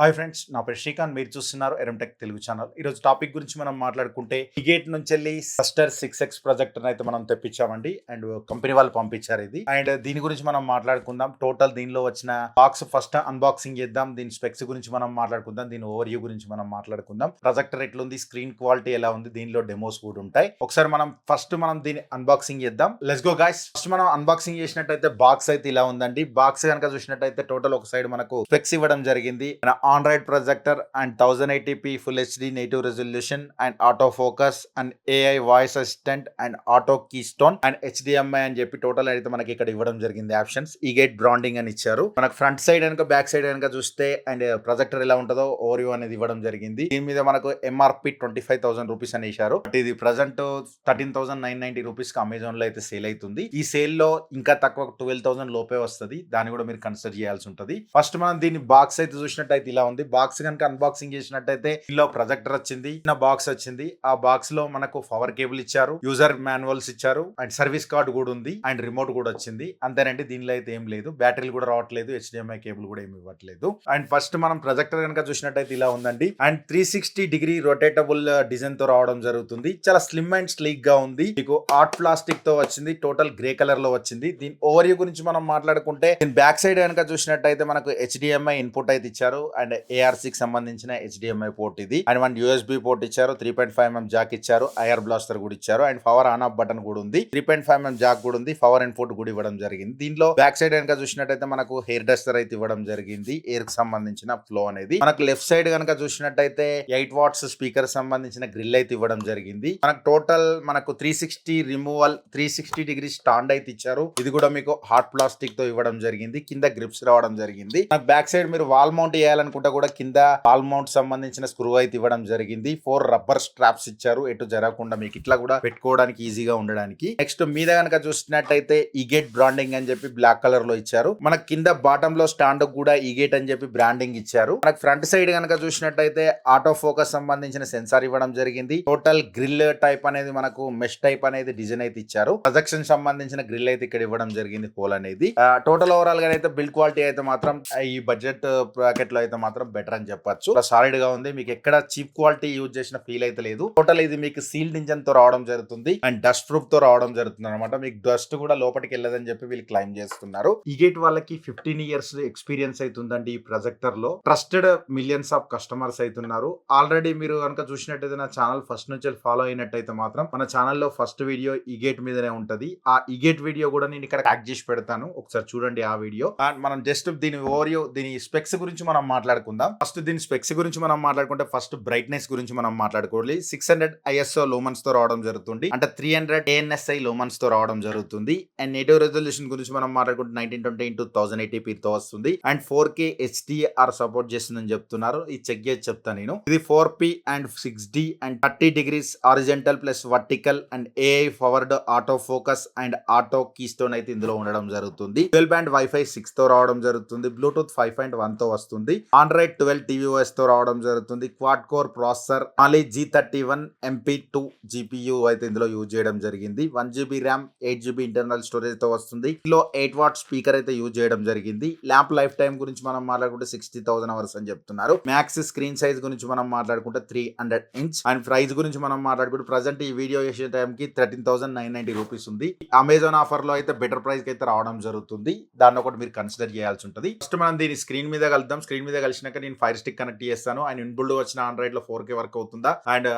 Hi friends, నా పేరు శ్రీకాంత్. మీరు చూస్తున్నారు ఎరంటెక్ తెలుగు ఛానల్. ఈరోజు టాపిక్ గురించి మనం మాట్లాడుకుంటే గేట్ నుంచి వెళ్ళి సస్టర్ 6X ప్రాజెక్టర్ అయితే మనం తెప్పించామండి. అండ్ కంపెనీ వాళ్ళు పంపించారు ఇది. అండ్ దీని గురించి మనం మాట్లాడుకుందాం. టోటల్ దీనిలో వచ్చిన బాక్స్ ఫస్ట్ అన్బాక్సింగ్ చేద్దాం. దీని స్పెక్స్ గురించి మనం మాట్లాడుకుందాం. దీని ఓవర్ వ్యూ గురించి మనం మాట్లాడుకుందాం. ప్రాజెక్టర్ ఎట్లుంది, స్క్రీన్ క్వాలిటీ ఎలా ఉంది, దీనిలో డెమోస్ కూడా ఉంటాయి. ఒకసారి మనం దీన్ని అన్బాక్సింగ్ చేద్దాం. Let's go guys. ఫస్ట్ మనం అన్బాక్సింగ్ చేసినట్టయితే బాక్స్ అయితే ఇలా ఉందండి. బాక్స్ కనుక చూసినట్టయితే టోటల్ ఒక సైడ్ మనకు స్పెక్స్ ఇవ్వడం జరిగింది. Android projector and 1080p full HD native resolution and autofocus and AI voice assistant and auto keystone and HDMI అని చెప్పి టోటల్ అయితే మనకి ఇక్కడ ఇవ్వడం జరిగింది ఆప్షన్స్. ఈ గేట్ బ్రాండింగ్ అని ఇచ్చారు. మనకు ఫ్రంట్ సైడ్ కనుక బ్యాక్ సైడ్ కనుక చూస్తే అండ్ ప్రొజెక్టర్ ఎలా ఉంటుందో ఓవర్ అనేది ఇవ్వడం జరిగింది. దీని మీద మనకు MRP 25,000 రూపీస్ అని ఇచ్చారు. బట్ ఇది ప్రజెంట్ 13,990 రూపీస్ కి అమెజాన్ లో అయితే సేల్ అవుతుంది. ఈ సేల్ లో ఇంకా తక్కువ 12,000 లోపే వస్తుంది. దాన్ని కూడా మీరు కన్సిడర్ చేయాల్సి ఉంటుంది. ఫస్ట్ మనం దీని బాక్స్ అయితే చూసినట్టయితే ఇలా ఉంది. బాక్స్ కనుక అన్బాక్సింగ్ చేసినట్టయితే ఇందులో ప్రొజెక్టర్ వచ్చింది, చిన్న బాక్స్ వచ్చింది. ఆ బాక్స్ లో మనకు పవర్ కేబుల్ ఇచ్చారు, యూజర్ మాన్యువల్స్ ఇచ్చారు, అండ్ సర్వీస్ కార్డ్ కూడా ఉంది, అండ్ రిమోట్ కూడా వచ్చింది. అంతేనండి, దీనిలో అయితే ఏం లేదు. బ్యాటరీలు కూడా రావట్లేదు, HDMI కేబుల్ కూడా ఏమి ఇవ్వట్లేదు. అండ్ ఫస్ట్ మనం ప్రొజెక్టర్ కనుక చూసినట్టయితే ఇలా ఉందండి. అండ్ 360 డిగ్రీ రొటేటబుల్ డిజైన్ తో రావడం జరుగుతుంది. చాలా స్లిమ్ అండ్ స్లీక్ గా ఉంది. మీకు ఆర్ట్ ప్లాస్టిక్ తో వచ్చింది. టోటల్ గ్రే కలర్ లో వచ్చింది. దీని ఓవర్ వ్యూ గురించి మనం మాట్లాడుకుంటే దీని బ్యాక్ సైడ్ కనుక చూసినట్టయితే మనకు HDMI ఇన్పుట్ అయితే ఇచ్చారు, అండ్ ARC సంబంధించిన HDMI పోర్ట్ ఇది. అండ్ 1 USB పోర్ట్ ఇచ్చారు, 3.5mm జాక్ ఇచ్చారు, ఐఆర్ బ్లాస్టర్ కూడా ఇచ్చారు, and power on off button కూడా ఉంది, 3.5mm జాక్ కూడా ఉంది, పవర్ ఇన్పుట్ కూడా ఇవ్వడం జరిగింది. దీనిలో బ్యాక్ సైడ్ కనుక చూసినట్టయితే మనకు హెయిర్ డస్టర్ అయితే ఇవ్వడం జరిగింది, ఎయిర్ కి సంబంధించిన ఫ్లో అనేది. మనకు లెఫ్ట్ సైడ్ కనుక చూసినట్టయితే 8 వాట్స్ స్పీకర్ సంబంధించిన గ్రిల్ అయితే ఇవ్వడం జరిగింది. మనకు టోటల్ 360 రిమూవల్ 360 డిగ్రీ స్టాండ్ అయితే ఇచ్చారు. ఇది కూడా మీకు హాట్ ప్లాస్టిక్ తో ఇవ్వడం జరిగింది. కింద గ్రిప్స్ రావడం జరిగింది. బ్యాక్ సైడ్ మీరు వాల్ మౌంట్ చేయాలనుకుంటే కూడా కింద వాల్ మౌంట్ సంబంధించిన స్క్రూ అయితే ఇవ్వడం జరిగింది. 4 రబ్బర్ స్ట్రాప్స్ ఇచ్చారు, ఎటు జరగకుండా మీకు ఇట్లా కూడా పెట్టుకోవడానికి ఈజీగా ఉండడానికి. నెక్స్ట్ మీద కనుక చూసినట్టయితే ఈగేట్ బ్రాండింగ్ అని చెప్పి బ్లాక్ కలర్ లో ఇచ్చారు. మనకు కింద బాటమ్ లో స్టాండ్ కూడా ఈగేట్ అని చెప్పి బ్రాండింగ్ ఇచ్చారు. మనకు ఫ్రంట్ సైడ్ కనుక చూసినట్టయితే ఆటో ఫోకస్ సంబంధించిన సెన్సార్ ఇవ్వడం జరిగింది. టోటల్ గ్రిల్ టైప్ అనేది మనకు మెష్ టైప్ అనేది డిజైన్ అయితే ఇచ్చారు. ప్రొజెక్షన్ సంబంధించిన గ్రిల్ అయితే ఇక్కడ ఇవ్వడం జరిగింది, హోల్ అనేది. టోటల్ ఓవరాల్ గా అయితే బిల్డ్ క్వాలిటీ అయితే మాత్రం ఈ బడ్జెట్ బ్రాకెట్ లో అయితే మాత్రం బెటర్ అని చెప్పొచ్చు. సాలిడ్ గా ఉంది, మీకు ఎక్కడ చీప్ క్వాలిటీ యూజ్ చేసిన ఫీల్ అయితే లేదు. టోటల్ ఇది మీకు సీల్డ్ ఇంజన్ తో రావడం జరుగుతుంది, అండ్ డస్ట్ ప్రూఫ్ తో రావడం జరుగుతుంది అనమాట. మీకు డస్ట్ కూడా లోపలికి వెళ్ళదని చెప్పి వీళ్ళు క్లైమ్ చేస్తున్నారు. ఈ గేట్ వాళ్ళకి 15 ఇయర్స్ ఎక్స్పీరియన్స్ అవుతుందండి ఈ ప్రొజెక్టర్ లో. ట్రస్టెడ్ మిలియన్స్ ఆఫ్ కస్టమర్స్ అవుతున్నారు. ఆల్రెడీ మీరు కనుక చూసినట్టయితే నా ఛానల్ ఫస్ట్ నుంచి ఫాలో అయినట్టయితే మాత్రం మన ఛానల్లో ఫస్ట్ వీడియో ఈ గేట్ మీదనే ఉంటది. ఆ ఈ గేట్ వీడియో కూడా నేను ఇక్కడ ట్యాగ్ చేసి పెడతాను, ఒకసారి చూడండి ఆ వీడియో. అండ్ మనం జస్ట్ దీని ఓవరియో దీని స్పెక్స్ గురించి మనం మాట్లాడుకుందాం. ఫస్ట్ దీని స్పెక్స్ గురించి మనం మాట్లాడుకుంటే ఫస్ట్ బ్రైట్నెస్ గురించి మనం మాట్లాడుకోవాలి. 600 ISO లూమన్స్ తో రావడం జరుగుతుంది, అంటే 300 ANSI లూమన్స్ తో రావడం జరుగుతుంది. అండ్ నేటివ్ రెజల్యూషన్ గురించి మనం మాట్లాడుకుంటే 1920x1080p తో వస్తుంది, అండ్ 4K HDR సపోర్ట్ చేస్తుందని చెప్తున్నారు. ఇది చెక్ చేసి చెప్తాను నేను. ఇది 4P and 6D and 30 degrees horizontal plus vertical and AI powered auto focus and auto keystone అయితే ఇందులో ఉండడం జరుగుతుంది. 12 బ్యాండ్ Wi-Fi 6 తో రావడం జరుగుతుంది. బ్లూటూత్ 5.1 తో వస్తుంది. Android 12 tvOS తో రావడం జరుగుతుంది. Quad core processor Mali G31 MP2 GPU అయితే ఇందులో యూజ్ చేయడం జరిగింది. 1GB RAM 8GB internal storage తో వస్తుంది. ఇందులో 8 వాట్ స్పీకర్ అయితే యూజ్ చేయడం జరిగింది. ల్యాంప్ లైఫ్ టైం గురించి మనం మాట్లాడుకుంటే 60,000 అవర్స్ అని చెప్తున్నారు. మ్యాక్స్ స్క్రీన్ సైజ్ గురించి మనం మాట్లాడుకుంటే 300 ఇంచ్. అండ్ ప్రైస్ గురించి మనం మాట్లాడుకుంటే ప్రజెంట్ ఈ వీడియో చేసే టైంకి 13,990 రూపీస్ ఉంది. అమెజాన్ ఆఫర్ లో అయితే బెటర్ ప్రైస్ కి అయితే రావడం జరుగుతుంది. దాన్ని ఒకటి మీరు కన్సిడర్ చేయాల్సి ఉంటుంది. ఫస్ట్ మనం దీని స్క్రీన్ మీద కలుద్దాం. స్క్రీన్ మీద కలిసినాక నేను ఫైర్ స్టిక్ కనెక్ట్ చేస్తాను. అండ్ ఇన్బుల్డ్ వచ్చిన ఆండ్రాయిడ్ లో 4K వర్క్ అవుతుందా, అండ్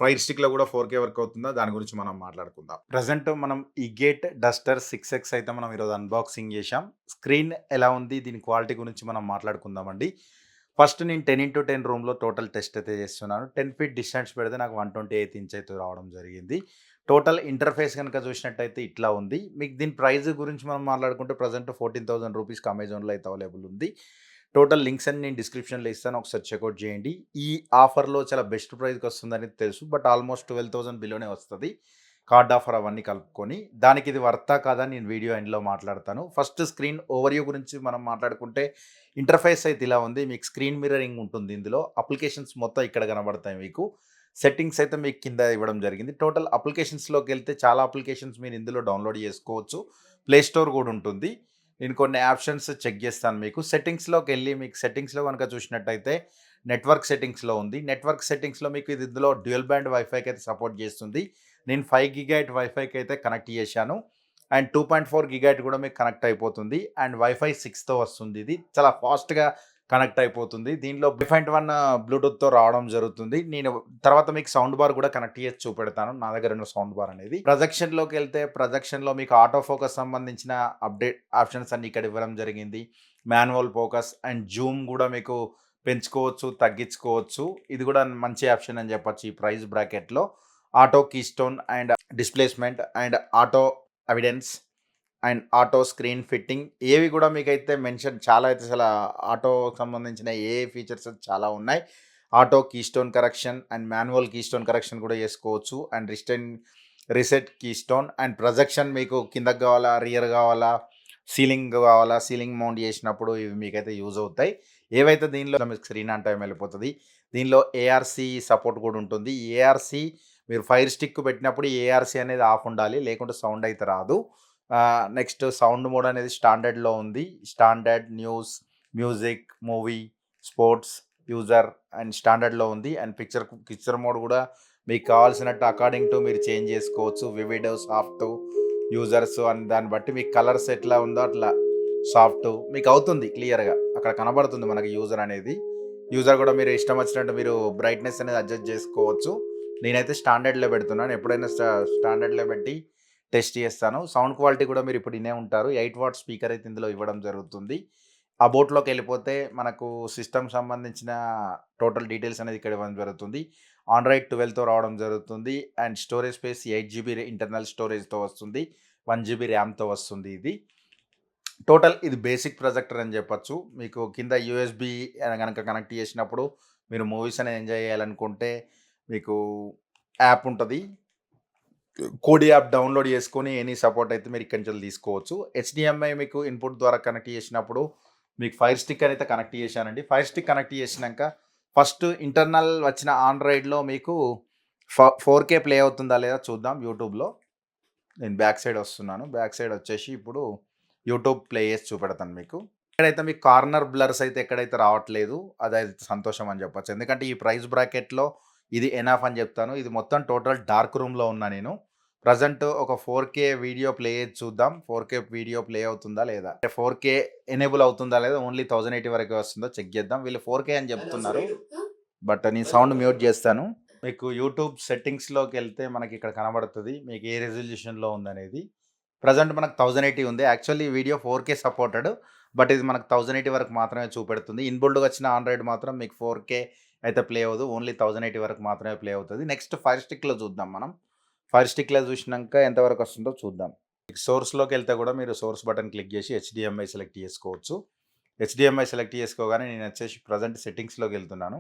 ఫైర్ స్టిక్ లో కూడా 4K వర్క్ అవుతుందా, దాని గురించి మనం మాట్లాడుకుందాం. ప్రెసెంట్ మనం ఈ గేట్ డస్టర్ 6X అయితే మనం ఈరోజు అన్బాక్సింగ్ చేశాం. స్క్రీన్ ఎలా ఉంది, దీని క్వాలిటీ గురించి మనం మాట్లాడుకుందామండి. ఫస్ట్ నేను 10x10 రూమ్లో టోటల్ టెస్ట్ అయితే చేస్తున్నాను. 10 feet డిస్టెన్స్ పెడితే నాకు 128 ఇంచ్ అయితే రావడం జరిగింది. టోటల్ ఇంటర్ఫేస్ కనుక చూసినట్టయితే ఇట్లా ఉంది. మీకు దీని ప్రైస్ గురించి మనం మాట్లాడుకుంటే ప్రజెంట్ 14,000 రూపీస్కి అమెజాన్లో అయితే అవైలబుల్ ఉంది. టోటల్ లింక్స్ అని నేను డిస్క్రిప్షన్లో ఇస్తాను, ఒకసారి చెక్అవుట్ చేయండి. ఈ ఆఫర్లో చాలా బెస్ట్ ప్రైస్కి వస్తుందని తెలుసు, బట్ ఆల్మోస్ట్ 12,000 బిలోనే వస్తుంది కార్డ్ ఆఫర్ అవన్నీ కలుపుకొని. దానికి ఇది వర్తా కాదా నేను వీడియో ఎండ్లో మాట్లాడతాను. ఫస్ట్ స్క్రీన్ ఓవర్వ్యూ గురించి మనం మాట్లాడుకుంటే ఇంటర్ఫేస్ అయితే ఇలా ఉంది. మీకు స్క్రీన్ మిర్రరింగ్ ఉంటుంది, ఇందులో అప్లికేషన్స్ మొత్తం ఇక్కడ కనబడతాయి. మీకు సెట్టింగ్స్ అయితే మీకు కింద ఇవ్వడం జరిగింది. టోటల్ అప్లికేషన్స్లోకి వెళ్తే చాలా అప్లికేషన్స్ మీరు ఇందులో డౌన్లోడ్ చేసుకోవచ్చు. ప్లే స్టోర్ కూడా ఉంటుంది. నేను కొన్ని ఆప్షన్స్ చెక్ చేస్తాను మీకు. సెట్టింగ్స్‌లోకి వెళ్ళి మీకు సెట్టింగ్స్‌లో గనుక చూసినట్టయితే నెట్వర్క్ సెట్టింగ్స్‌లో ఉంది. నెట్వర్క్ సెట్టింగ్స్‌లో మీకు ఇది ఇందులో డ్యూయల్ బ్యాండ్ వైఫైకి అయితే సపోర్ట్ చేస్తుంది. నేను 5 గిగాహెర్ట్జ్ వైఫైకి అయితే కనెక్ట్ చేశాను. అండ్ 2.4 గిగాహెర్ట్జ్ కూడా మీకు కనెక్ట్ అయిపోతుంది. అండ్ వైఫై 6తో వస్తుంది ఇది. చాలా ఫాస్ట్‌గా కనెక్ట్ అయిపోతుంది. దీనిలో 5.1 బ్లూటూత్‌తో రావడం జరుగుతుంది. నేను తర్వాత మీకు సౌండ్ బార్ కూడా కనెక్ట్ చేసి చూపెడతాను. నా దగ్గర ఉన్న సౌండ్ బార్ అనేది. ప్రొజెక్షన్‌లోకెళ్తే ప్రొజెక్షన్‌లో మీకు ఆటో ఫోకస్ సంబంధించిన అప్డేట్ ఆప్షన్స్ అన్నీ ఇక్కడ ఇవ్వడం జరిగింది. మాన్యువల్ ఫోకస్ అండ్ జూమ్ కూడా మీకు పెంచుకోవచ్చు, తగ్గించుకోవచ్చు. ఇది కూడా మంచి ఆప్షన్ అని చెప్పొచ్చు ఈ ప్రైస్ బ్రాకెట్‌లో. Auto keystone and displacement and auto evidence and auto screen fitting ఏవి కూడా మీకైతే మెన్షన్ చాలా అయితే అసలు ఆటో సంబంధించిన ఫీచర్స్ చాలా ఉన్నాయి. Auto keystone correction and manual keystone correction కూడా చేసుకోవచ్చు. And reset keystone and projection మీకు కిందకి కావాలా, రియర్ కావాలా, సీలింగ్ కావాలా, సీలింగ్ మౌంట్ చేసినప్పుడు ఇవి మీకైతే యూజ్ అవుతాయి. ఏవైతే దీనిలో మీకు స్క్రీన్ ఆన్ టైం వెళ్ళిపోతుంది. దీనిలో ఏఆర్సీ సపోర్ట్ కూడా ఉంటుంది. ఏఆర్సీ మీరు ఫైర్ స్టిక్ పెట్టినప్పుడు ఏఆర్సీ అనేది ఆఫ్ ఉండాలి, లేకుంటే సౌండ్ అయితే రాదు. నెక్స్ట్ సౌండ్ మోడ్ అనేది స్టాండర్డ్లో ఉంది. Standard, news, music, movie, sports, user and స్టాండర్డ్లో ఉంది. అండ్ పిక్చర్ మోడ్ కూడా మీకు కావాల్సినట్టు అకార్డింగ్ టు మీరు చేంజ్ చేసుకోవచ్చు. వివిడ్, సాఫ్ట్, యూజర్స్ అని దాన్ని బట్టి మీకు కలర్స్ ఎట్లా ఉందో అట్లా సాఫ్ట్ మీకు అవుతుంది. క్లియర్గా అక్కడ కనబడుతుంది మనకి యూజర్ అనేది. యూజర్ కూడా మీరు ఇష్టం వచ్చినట్టు మీరు బ్రైట్నెస్ అనేది అడ్జస్ట్ చేసుకోవచ్చు. నేనైతే స్టాండర్డ్లో పెడుతున్నాను. ఎప్పుడైనా స్టాండర్డ్లో పెట్టి టెస్ట్ చేస్తాను. సౌండ్ క్వాలిటీ కూడా మీరు ఇప్పుడు వినే ఉంటారు. 8 వాట్ స్పీకర్ అయితే ఇందులో ఇవ్వడం జరుగుతుంది. అబౌట్‌లోకి వెళ్ళిపోతే మనకు సిస్టమ్ సంబంధించిన టోటల్ డీటెయిల్స్ అనేది ఇక్కడ ఇవ్వడం జరుగుతుంది. ఆండ్రాయిడ్ 12తో రావడం జరుగుతుంది. And storage space 8 GB internal స్టోరేజ్‌తో వస్తుంది. 1 జీబీ ర్యామ్‌తో వస్తుంది ఇది. టోటల్ ఇది బేసిక్ ప్రొజెక్టర్ అని చెప్పొచ్చు. మీకు కింద యూఎస్బీ గనక కనెక్ట్ చేసినప్పుడు మీరు మూవీస్ అనేది ఎంజాయ్ చేయాలనుకుంటే మీకు యాప్ ఉంటుంది. కోడి యాప్ డౌన్లోడ్ చేసుకొని ఎనీ సపోర్ట్ అయితే మీరు ఇక్కడి నుంచి తీసుకోవచ్చు. హెచ్డిఎంఐ మీకు ఇన్పుట్ ద్వారా కనెక్ట్ చేసినప్పుడు మీకు ఫైర్ స్టిక్ అయితే కనెక్ట్ చేశానండి. ఫైర్ స్టిక్ కనెక్ట్ చేసినాక ఫస్ట్ ఇంటర్నల్ వచ్చిన ఆండ్రాయిడ్లో మీకు 4K ప్లే అవుతుందా లేదా చూద్దాం యూట్యూబ్లో. నేను బ్యాక్ సైడ్ వస్తున్నాను. బ్యాక్ సైడ్ వచ్చేసి ఇప్పుడు యూట్యూబ్ ప్లే చేసి చూపెడతాను మీకు. ఇక్కడైతే మీకు కార్నర్ బ్లర్స్ అయితే ఎక్కడైతే రావట్లేదు. అదైతే సంతోషం అని చెప్పొచ్చు. ఎందుకంటే ఈ ప్రైస్ బ్రాకెట్లో ఇది ఎనఫ్ అని చెప్తాను. ఇది మొత్తం టోటల్ డార్క్ రూమ్‌లో ఉన్నా నేను. ప్రెజెంట్ ఒక 4K వీడియో ప్లే చేసి చూద్దాం. 4K వీడియో ప్లే అవుతుందా లేదా? 4K ఎనేబుల్ అవుతుందా లేదా? ఓన్లీ 1080 వరకే వస్తుందో చెక్ చేద్దాం. వీళ్ళు 4K అని చెప్తున్నారు. బట్ నేను సౌండ్ మ్యూట్ చేస్తాను. మీకు యూట్యూబ్ సెట్టింగ్స్‌లోకెళ్తే మనకి ఇక్కడ కనబడుతది. మీకు ఏ రిజల్యూషన్‌లో ఉందనేది. ప్రెజెంట్ మనకు 1080 ఉంది. Actually video 4K supported. But ఇది మనకు 1080 వరకు మాత్రమే చూపెడుతుంది. ఇన్‌బుల్డ్‌గా వచ్చిన ఆండ్రాయిడ్ మాత్రం మీకు 4K అయితే ప్లే అవ్వదు. ఓన్లీ 1080 వరకు మాత్రమే ప్లే అవుతది. నెక్స్ట్ ఫైర్ స్టిక్‌లో చూద్దాం మనం. ఫైర్ స్టిక్‌లో చూసినాక ఎంతవరకు వస్తుందో చూద్దాం. సోర్స్‌లోకెళ్తే కూడా మీరు సోర్స్ బటన్ క్లిక్ చేసి హెచ్‌డిఎంఐ సెలెక్ట్ చేసుకోవచ్చు. హెచ్‌డిఎంఐ సెలెక్ట్ చేసుకోగానే నేను వచ్చేసి ప్రెజెంట్ సెట్టింగ్స్‌లోకి వెళ్తున్నాను.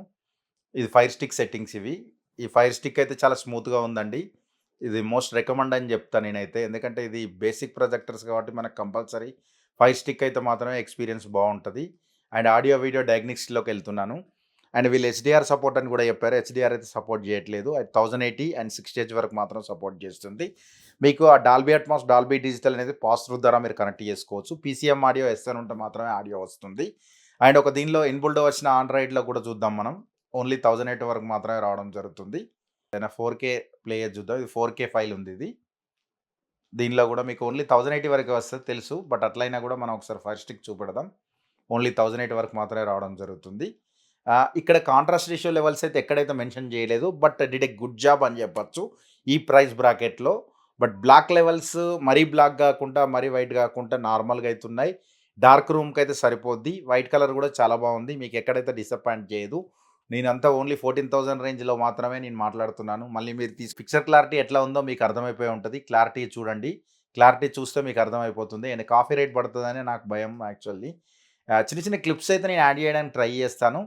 ఇది ఫైర్ స్టిక్ సెట్టింగ్స్ ఇవి. ఈ ఫైర్ స్టిక్ అయితే చాలా స్మూత్‌గా ఉందండి. ఇది మోస్ట్ రికమెండ్ అని చెప్తా నేనైతే. ఎందుకంటే ఇది బేసిక్ ప్రొజెక్టర్స్ కాబట్టి మనకు కంపల్సరీ ఫైర్ స్టిక్ అయితే మాత్రమే ఎక్స్‌పీరియన్స్ బావుంటది. అండ్ ఆడియో, వీడియో డయాగ్నోస్టిక్స్‌లోకి వెళ్తున్నాను. అండ్ వీళ్ళు హెచ్‌డీఆర్ సపోర్ట్ అని కూడా చెప్పారు. హెచ్‌డీఆర్ అయితే సపోర్ట్ చేయట్లేదు. అది 1080 అండ్ 60 హెర్ట్జ్ వరకు మాత్రం సపోర్ట్ చేస్తుంది. మీకు ఆ డాల్బీ అట్మాస్, డాల్బీ డిజిటల్ అనేది పాస్ త్రూ ద్వారా మీరు కనెక్ట్ చేసుకోవచ్చు. పీసీఎం ఆడియో, ఎస్ఎన్ ఉంటే మాత్రమే ఆడియో వస్తుంది. అండ్ ఒక దీనిలో ఇన్‌బుల్డ్ వచ్చిన ఆండ్రాయిడ్‌లో కూడా చూద్దాం మనం. ఓన్లీ 1080 వరకు మాత్రమే రావడం జరుగుతుంది. ఏదైనా 4K ప్లే చేసి చూద్దాం. ఇది 4K ఫైల్ ఉంది ఇది. దీనిలో కూడా మీకు ఓన్లీ 1080 వరకే వస్తది తెలుసు. బట్ అట్లయినా కూడా మనం ఒకసారి ఫైర్ స్టిక్ చూపెడదాం. ఓన్లీ 1080 వరకు మాత్రమే రావడం జరుగుతుంది. ఇక్కడ కాంట్రాస్ట్ రేషియో లెవెల్స్ అయితే ఎక్కడైతే మెన్షన్ చేయలేదు. But did a good job అని చెప్పొచ్చు ఈ ప్రైస్ బ్రాకెట్‌లో. బట్ బ్లాక్ లెవెల్స్ మరీ బ్లాక్ కాకుండా, మరీ వైట్ కాకుండా నార్మల్‌గా అయితే ఉన్నాయి. డార్క్ రూమ్‌కి అయితే సరిపోద్ది. వైట్ కలర్ కూడా చాలా బాగుంది. మీకు ఎక్కడైతే డిసప్పాయింట్ చేయదు. నేనంతా ఓన్లీ 14,000 రేంజ్‌లో మాత్రమే నేను మాట్లాడుతున్నాను. మళ్ళీ మీరు పిక్చర్ క్లారిటీ ఎట్లా ఉందో మీకు అర్థమైపోయి ఉంటది. క్లారిటీ చూడండి. క్లారిటీ చూస్తే మీకు అర్థమైపోతుంది. అండ్ కాపీ రైట్ పడతదని నాకు భయం యాక్చువల్లీ. చిన్న చిన్న క్లిప్స్ అయితే నేను యాడ్ చేయడానికి ట్రై చేస్తాను.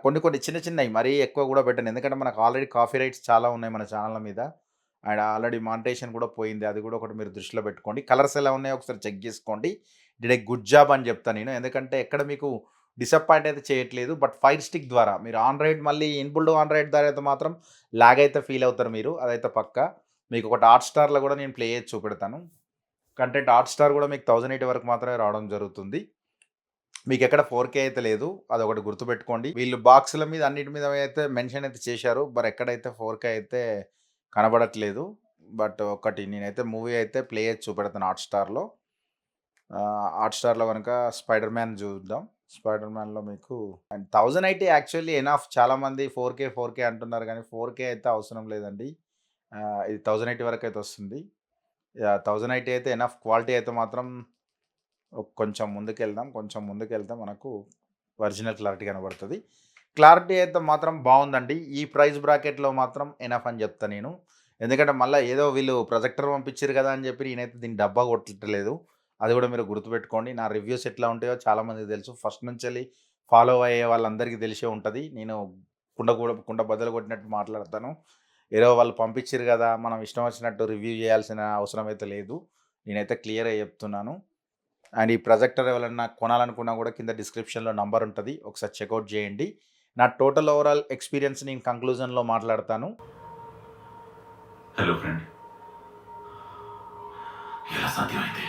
కొన్ని కొన్ని చిన్న చిన్నవి మరీ ఎక్కువ కూడా పెట్టను. ఎందుకంటే మనకు ఆల్రెడీ కాపీ రైట్స్ చాలా ఉన్నాయి మన ఛానళ్ళ మీద. అండ్ ఆల్రెడీ మానిటైజేషన్ కూడా పోయింది. అది కూడా ఒకటి మీరు దృష్టిలో పెట్టుకోండి. కలర్స్ ఎలా ఉన్నాయో ఒకసారి చెక్ చేసుకోండి. డిడ్ ఎ గుడ్ జాబ్ అని చెప్తాను నేను. ఎందుకంటే ఎక్కడ మీకు డిసప్పాయింట్ అయితే చేయట్లేదు. బట్ ఫైర్ స్టిక్ ద్వారా మీరు ఆండ్రాయిడ్ మళ్ళీ ఇన్‌బుల్డ్ ఆండ్రాయిడ్ ద్వారా అయితే మాత్రం లాగ్ అయితే ఫీల్ అవుతారు మీరు. అదైతే పక్కా. మీకు ఒకటి హాట్‌స్టార్‌లో కూడా నేను ప్లే చేసి చూపెడతాను. కంటెంట్ హాట్‌స్టార్ కూడా మీకు 1080 వరకు మాత్రమే రావడం జరుగుతుంది. మీకెక్కడ 4K అయితే లేదు. అదొకటి గుర్తుపెట్టుకోండి. వీళ్ళు బాక్సుల మీద అన్నిటి మీద అయితే మెన్షన్ అయితే చేశారు. మరి ఎక్కడైతే 4K అయితే కనబడట్లేదు. బట్ ఒకటి నేనైతే మూవీ అయితే ప్లే చేసి చూపెడతాను హాట్‌స్టార్‌లో. హాట్‌స్టార్‌లో గనుక 'స్పైడర్ మ్యాన్' చూద్దాం. 'స్పైడర్ మ్యాన్‌లో' మీకు అండ్ 1080 యాక్చువల్లీ ఎనఫ్. చాలామంది 4K అంటున్నారు గానీ 4K అయితే అవసరం లేదండి. ఇది 1080 వరకైతే వస్తుంది. 1080 అయితే ఎనఫ్. క్వాలిటీ అయితే మాత్రం కొంచెం ముందుకెళ్తే మనకు ఒరిజినల్ క్లారిటీ కనబడుతది. క్లారిటీ అయితే మాత్రం బావుందండి. ఈ ప్రైస్ బ్రాకెట్‌లో మాత్రం ఎనఫ్ అని చెప్తా నేను. ఎందుకంటే మళ్ళా ఏదో వీళ్ళు ప్రొజెక్టర్ పంపించిర్రు కదా అని చెప్పి నేనైతే దీన్ని డబ్బా కొట్టట్లేదు. అది కూడా మీరు గుర్తుపెట్టుకోండి. నా రివ్యూస్ ఎట్లా ఉంటాయో చాలామందికి తెలుసు. ఫస్ట్ నుంచెల్లి ఫాలో అయ్యే వాళ్ళందరికీ తెలిసే ఉంటది. నేను కుండ బద్దలు కొట్టినట్టు మాట్లాడతాను. ఏదో వాళ్ళు పంపించిర్రు కదా, మనం ఇష్టం వచ్చినట్టు రివ్యూ చేయాల్సిన అవసరం అయితే లేదు. నేనైతే క్లియర్‌గా చెప్తున్నాను. అండ్ ఈ ప్రొజెక్టర్ ఎవరైనా కొనాలనుకున్నా కూడా కింద డిస్క్రిప్షన్‌లో నంబర్ ఉంటది. ఒకసారి చెక్‌ఔట్ చేయండి. నా టోటల్ ఓవరాల్ ఎక్స్‌పీరియన్స్ నేను కంక్లూజన్‌లో మాట్లాడతాను. హలో ఫ్రెండ్, ఎలా సాధ్యమైంది?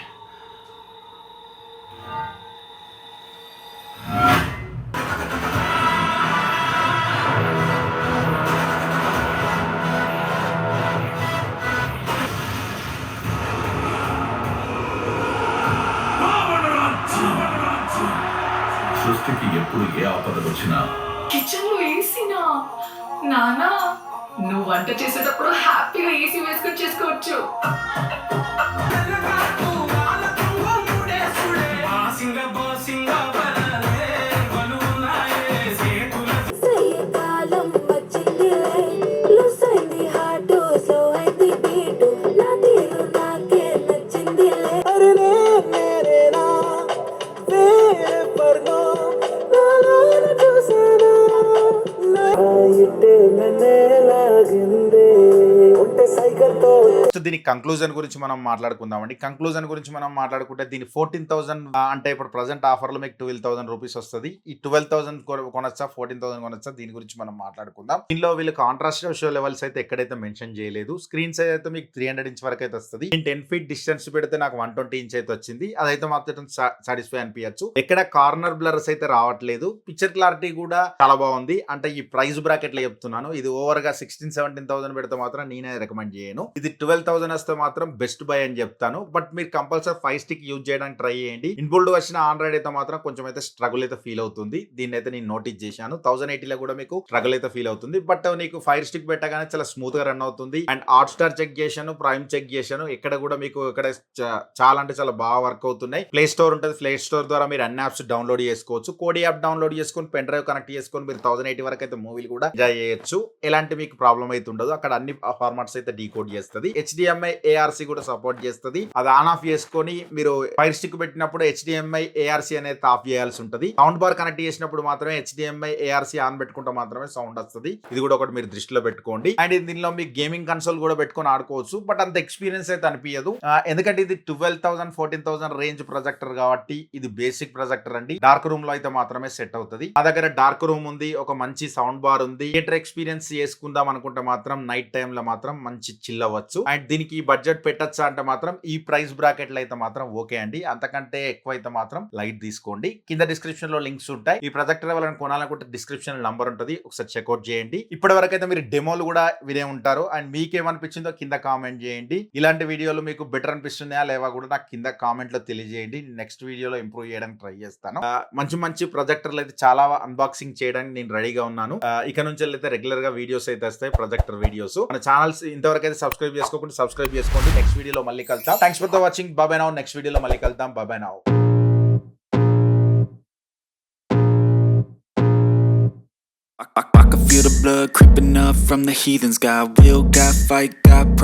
సృష్టికి ఎప్పుడు ఏ ఆపద వచ్చినా కిచెన్ లో ఏసీనా? నానా, నువ్వు వంట చేసేటప్పుడు హ్యాపీగా ఏసీ వేసుకొని చేసుకోవచ్చు. దీని కంక్లూజన్ గురించి మనం మాట్లాడుకుందామండి. కంక్లూజన్ గురించి మనం మాట్లాడుకుంటే దీని 14,000 అంటే ఇప్పుడు ప్రెజెంట్ ఆఫర్‌లో మీకు 12,000 రూపీస్ వస్తది. ఈ 12,000 కొనొచ్చా, 14,000 కొనొచ్చా, దీని గురించి మనం మాట్లాడుకుందాం. దీనిలో వీళ్ళు కాంట్రాస్ట్ రేషియో లెవెల్స్ అయితే ఎక్కడైతే మెన్షన్ చేయలేదు. స్క్రీన్ సైజ్ అయితే మీకు 300 ఇంచ్ వరకు అయితే వస్తది. 10 ఫీట్ డిస్టెన్స్ పెడితే నాకు 120 ఇంచ్ అయితే వచ్చింది. అదైతే మాత్రం సాటిస్ఫై అనిపించచ్చు. ఎక్కడ కార్నర్ బ్లర్స్ అయితే రావట్లేదు. పిక్చర్ క్లారిటీ కూడా చాలా బాగుంది. అంటే ఈ ప్రైస్ బ్రాకెట్ లో చెప్తున్నాను. ఇది ఓవర్ గా 16,000-17,000 పెడితే మాత్రం నేనే రికమెండ్ చేయను. ఇది 12,000 వస్తే మాత్రం బెస్ట్ బై అని చెప్తాను. బట్ మీరు కంపల్సరీ 5 స్టిక్ యూజ్ చేయడానికి ట్రై చేయండి. ఇన్బుల్డ్ వచ్చిన ఆండ్రాయిడ్ అయితే మాత్రం కొంచెం అయితే స్ట్రగుల్ అయితే ఫీల్ అవుతుంది. దీన్ని అయితే నేను నోటీస్ చేశాను. 1080లో కూడా మీకు స్ట్రగుల్ అయితే ఫీల్ అవుతుంది. బట్ నీకు 5 స్టిక్ పెట్టగానే చాలా స్మూత్ గా రన్ అవుతుంది. అండ్ హాట్‌స్టార్ చెక్ చేశాను, ప్రైమ్ చెక్ చేశాను. ఇక్కడ కూడా మీకు ఇక్కడ చాలా అంటే చాలా బాగా వర్క్ అవుతున్నాయి. ప్లే స్టోర్ ఉంటుంది. ప్లే స్టోర్ ద్వారా మీరు అన్ని యాప్స్ డౌన్లోడ్ చేసుకోవచ్చు. కోడి యాప్ డౌన్లోడ్ చేసుకొని పెన్ డ్రైవ్ కనెక్ట్ చేసుకొని మీరు 1080 వరకు అయితే మూవీలు కూడా ఎంజాయ్ చేయొచ్చు. ఎలాంటి మీకు ప్రాబ్లం అయితే ఉండదు. అక్కడ అన్ని ఫార్మాట్స్ అయితే డీకోడ్ చేస్తుంది. HDMI ARC కూడా సపోర్ట్ చేస్తుంది. అది ఆన్ ఆఫ్ చేసుకొని మీరు ఫైర్ స్టిక్ పెట్టినప్పుడు HDMI ARC అనేది ఆఫ్ చేయాల్సి ఉంటుంది. సౌండ్ బార్ కనెక్ట్ చేసినప్పుడు మాత్రమే HDMI ARC ఆన్ పెట్టుకుంటే మాత్రమే సౌండ్ వస్తుంది. ఇది కూడా ఒకటి మీరు దృష్టిలో పెట్టుకోండి. అండ్ దీనిలో మీకు గేమింగ్ కన్సోల్ కూడా పెట్టుకొని ఆడుకోవచ్చు. బట్ అంత ఎక్స్పీరియన్స్ అయితే అనిపించదు. ఎందుకంటే ఇది 12,000 14,000 రేంజ్ ప్రొజెక్టర్ కాబట్టి ఇది బేసిక్ ప్రొజెక్టర్ అండి. డార్క్ రూమ్ లో అయితే మాత్రమే సెట్ అవుతుంది. నా దగ్గర డార్క్ రూమ్ ఉంది, ఒక మంచి సౌండ్ బార్ ఉంది. థియేటర్ ఎక్స్పీరియన్స్ చేసుకుందాం అనుకుంటే మాత్రం నైట్ టైమ్ లో మాత్రం మంచి చిల్ అవ్వచ్చు. అండ్ దీనికి బడ్జెట్ పెట్టచ్చా అంటే మాత్రం ఈ ప్రైస్ బ్రాకెట్ లో అయితే మాత్రం ఓకే అండి. అంతకంటే ఎక్కువ అయితే మాత్రం లైట్ తీసుకోండి. కింద డిస్క్రిప్షన్ లో లింక్స్ ఉంటాయి. ఈ ప్రొజెక్టర్ ఎవరైనా కొనాలనుకుంటే డిస్క్రిప్షన్ నంబర్ ఉంటుంది. ఒకసారి చెక్అౌట్ చేయండి. ఇప్పటి వరకు అయితే మీరు డెమోలు కూడా వినే ఉంటారు. అండ్ మీకేమనిపించిందో కింద కామెంట్ చేయండి. ఇలాంటి వీడియోలు మీకు బెటర్ అనిపిస్తున్నాయా లేవా కూడా నాకు కింద కామెంట్ లో తెలియజేయండి. నెక్స్ట్ వీడియోలో ఇంప్రూవ్ చేయడానికి ట్రై చేస్తాను. మంచి మంచి ప్రొజెక్టర్లు అయితే చాలా అన్బాక్సింగ్ చేయడానికి నేను రెడీగా ఉన్నాను. ఇక నుంచి అయితే రెగ్యులర్ గా వీడియోస్ అయితే వస్తాయి, ప్రొజెక్టర్ వీడియోస్. మన ఛానల్స్ ఇంతవరకు అయితే సబ్స్క్రైబ్ చేసుకోకుండా సబ్స్క్రైబ్ చేసుకోండి. నెక్స్ట్ వీడియోలో మళ్ళీ కలుద్దాం. Thanks for the watching. Bye now. Next వీడియోలో మళ్ళీ కలుద్దాం. Bye now. I can feel the blood creeping up from the heathens. Got will, got fight, got pride.